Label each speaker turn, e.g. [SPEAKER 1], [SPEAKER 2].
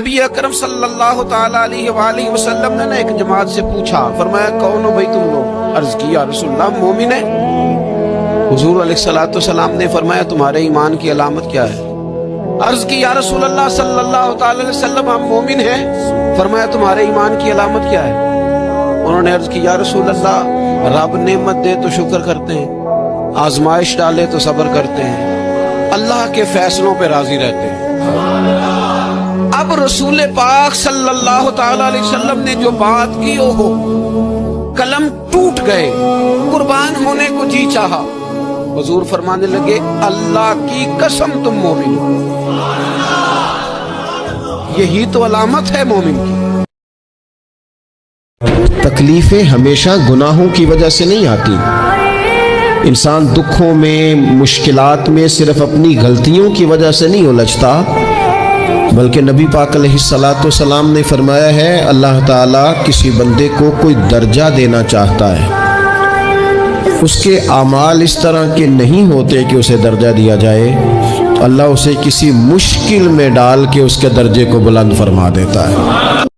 [SPEAKER 1] نبی اکرم صلی اللہ تعالیٰ علیہ وآلہ وسلم نے ایک جماعت سے پوچھا، فرمایا کون ہو بھائی تم لوگ؟ عرض کی یا رسول اللہ مومن ہے۔ حضور علیہ الصلوۃ والسلام نے فرمایا تمہارے ایمان کی علامت کیا ہے؟ عرض کی یا رسول اللہ صلی اللہ تعالیٰ علیہ وسلم ہم مومن ہیں۔ فرمایا تمہارے ایمان کی علامت کیا ہے؟ انہوں نے عرض کی یا رسول اللہ رب نعمت دے تو شکر کرتے ہیں، آزمائش ڈالے تو صبر کرتے ہیں، اللہ کے فیصلوں پہ راضی رہتے ہیں۔ اب رسول پاک صلی اللہ تعالیٰ علیہ وسلم نے جو بات کی وہ قلم ٹوٹ گئے، قربان ہونے کو جی چاہا۔ حضور فرمانے لگے اللہ کی قسم تم مومن ہو، یہی تو علامت ہے مومن کی۔
[SPEAKER 2] تکلیفیں ہمیشہ گناہوں کی وجہ سے نہیں آتی۔ انسان دکھوں میں، مشکلات میں صرف اپنی غلطیوں کی وجہ سے نہیں الجھتا، بلکہ نبی پاک علیہ الصلوۃ والسلام نے فرمایا ہے اللہ تعالیٰ کسی بندے کو کوئی درجہ دینا چاہتا ہے، اس کے اعمال اس طرح کے نہیں ہوتے کہ اسے درجہ دیا جائے، اللہ اسے کسی مشکل میں ڈال کے اس کے درجے کو بلند فرما دیتا ہے۔